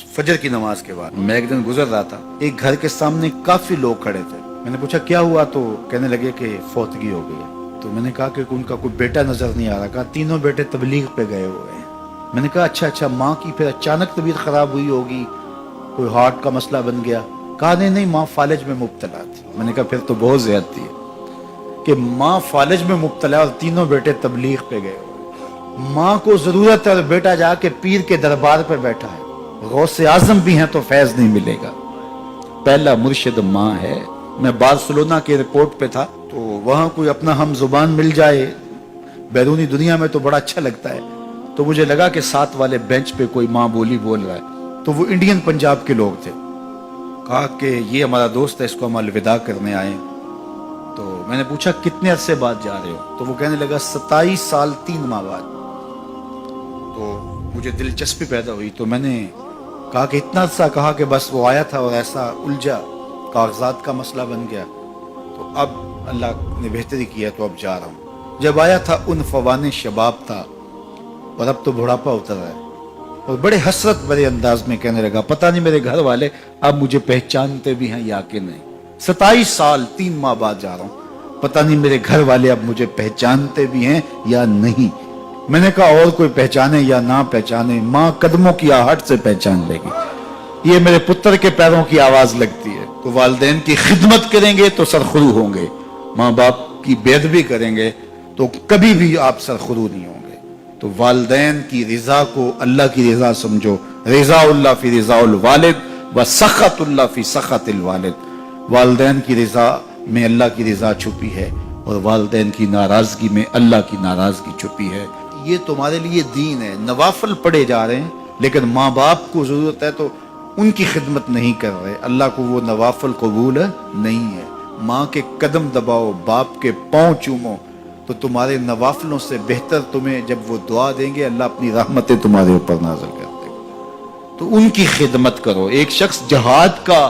फजर की नमाज के बाद मैं एक दिन गुजर रहा था, एक घर के सामने काफी लोग खड़े थे। मैंने पूछा क्या हुआ, तो कहने लगे कि फौतगी हो गई है। तो मैंने कहा कि उनका कोई बेटा नजर नहीं आ रहा। कहा तीनों बेटे तबलीग पे गए हुए हैं। मैंने कहा अच्छा, माँ की फिर अचानक तबीयत खराब हुई होगी, कोई हार्ट का मसला बन गया। कहा नहीं, माँ फालिज में मुब्तला थी। मैंने कहा फिर तो बहुत ज्यादती है कि माँ फालिज में मुब्तला और तीनों बेटे तबलीग पे गए। माँ को जरूरत है और बेटा जाके पीर के दरबार पर बैठा है। गौसे आजम भी हैं तो फैज नहीं मिलेगा। पहला मुर्शिद माँ है। मैं बार्सिलोना के एयरपोर्ट पे था, तो वहां कोई अपना हम जुबान मिल जाए बैरूनी दुनिया में तो बड़ा अच्छा लगता है। तो मुझे लगा कि साथ वाले बेंच पे कोई माँ बोली बोल रहा है, तो वो इंडियन पंजाब के लोग थे। कहा कि ये हमारा दोस्त है, इसको हम अलविदा करने आए। तो मैंने पूछा कितने अरसे बाद जा रहे हो? तो वो कहने लगा 27 साल 3 माह बाद। तो मुझे दिलचस्पी पैदा हुई, तो मैंने कहा कि इतना अरसा? कहा कि बस वो आया था और ऐसा उलझा, कागजात का मसला बन गया, तो अब अल्लाह ने बेहतरी किया तो अब जा रहा हूँ। जब आया था उन फवाने शबाब था और अब तो बुढ़ापा उतर रहा है। और बड़े हसरत भरे अंदाज में कहने लगा पता नहीं मेरे घर वाले अब मुझे पहचानते भी हैं या कि नहीं। 27 साल 3 माह बाद जा रहा हूँ, पता नहीं मेरे घर वाले अब मुझे पहचानते भी हैं या नहीं। मैंने कहा और कोई पहचाने या ना पहचाने, माँ कदमों की आहट से पहचान लेगी। ये मेरे पुत्र के पैरों की आवाज लगती है। तो वालिदैन की खिदमत करेंगे तो सरखुरू होंगे, माँ बाप की बेअदबी करेंगे तो कभी भी आप सरखुरू नहीं होंगे। तो वालिदैन की रिजा को अल्लाह की रिजा समझो। रिजाउल्लाह फी रिजाउल वालिद व सखतुल्लाह फी सखतिल वालिद। वालिदैन की रिजा में अल्लाह की रिजा छुपी है और वालिदैन की नाराजगी में अल्लाह की नाराजगी छुपी है। ये तुम्हारे लिए दीन है। नवाफिल पढ़े जा रहे हैं, लेकिन माँ बाप को जरूरत है तो उनकी खिदमत नहीं कर रहे। अल्लाह को वो नवाफिल कबूल नहीं है। माँ के कदम दबाओ, बाप के पांव चूमो, तो तुम्हारे नवाफिलों से बेहतर तुम्हें जब वो दुआ देंगे, अल्लाह अपनी रहमतें तुम्हारे ऊपर नाज़िल कर देगा। तो उनकी खिदमत करो। एक शख्स जहाद का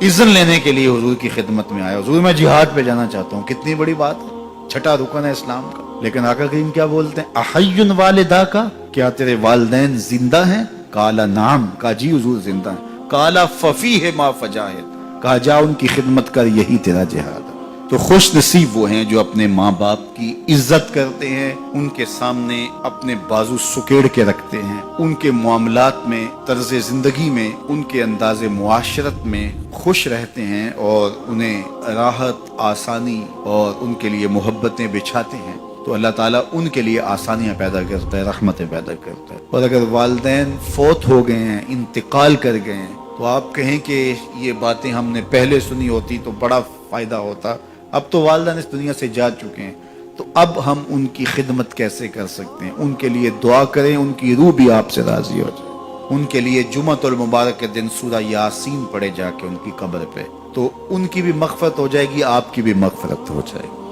इज़्न लेने के लिए हुजूर की खिदमत में आया, हुजूर मैं जिहाद पे जाना चाहता हूँ। कितनी बड़ी बात है, 6ठा रुकन है इस्लाम का। लेकिन आका करीम क्या बोलते हैं, अहय्युन वालिदा का, क्या तेरे वालिदैन जिंदा हैं? काला नाम, का जी हुजूर जिंदा है। काला फफी है मा फजाहिद, कहा जा उनकी खिदमत कर, यही तेरा जिहाद है। तो खुश नसीब वो हैं जो अपने माँ बाप की इज्जत करते हैं, उनके सामने अपने बाजू सुकेड़ के रखते हैं, उनके मामलात में, तर्ज जिंदगी में, उनके अंदाज़े मुआशरत में खुश रहते हैं और उन्हें राहत, आसानी और उनके लिए मोहब्बतें बिछाते हैं। तो अल्लाह ताला उनके लिए आसानियाँ पैदा करता है, रहमतें पैदा करता है। और अगर वालिदैन फौत हो गए हैं, इंतकाल कर गए हैं, तो आप कहें कि ये बातें हमने पहले सुनी होती तो बड़ा फ़ायदा होता। अब तो वालिदैन इस दुनिया से जा चुके हैं, तो अब हम उनकी खिदमत कैसे कर सकते हैं? उनके लिए दुआ करें, उनकी रूह भी आपसे राज़ी हो जाए। उनके लिए जुमअतुल मुबारक के दिन सूरा यासीन पढ़े जाके उनकी कब्र पे, तो उनकी भी मग़फ़रत हो जाएगी, आपकी भी मग़फ़रत हो जाएगी।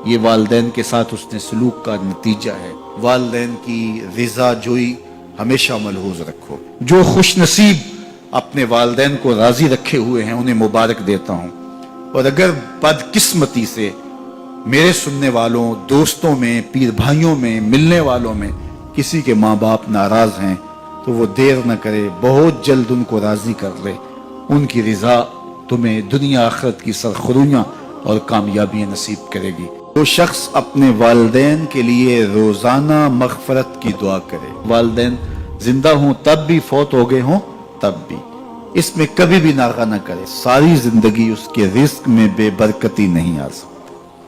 ये वालिदैन के साथ उसने सलूक का नतीजा है। वालिदैन की रिजा जोई हमेशा मलहूज रखो। जो खुश नसीब अपने वालिदैन को राजी रखे हुए हैं उन्हें मुबारक देता हूँ। और अगर बदकिस्मती से मेरे सुनने वालों, दोस्तों में, पीर भाइयों में, मिलने वालों में किसी के माँ बाप नाराज हैं, तो वो देर न करे, बहुत जल्द उनको राजी कर ले। उनकी रिजा तुम्हें दुनिया आखिरत की सरखुरियाँ और कामयाबियाँ नसीब करेगी। तो शख्स अपने वालिदैन के लिए रोजाना मग़फ़रत की दुआ करे। वालिदैन जिंदा हों तब भी, फौत हो गए हों तब भी, इसमें कभी भी नागा न करे। सारी जिंदगी उसके रिस्क में बेबरकती नहीं आ सकती।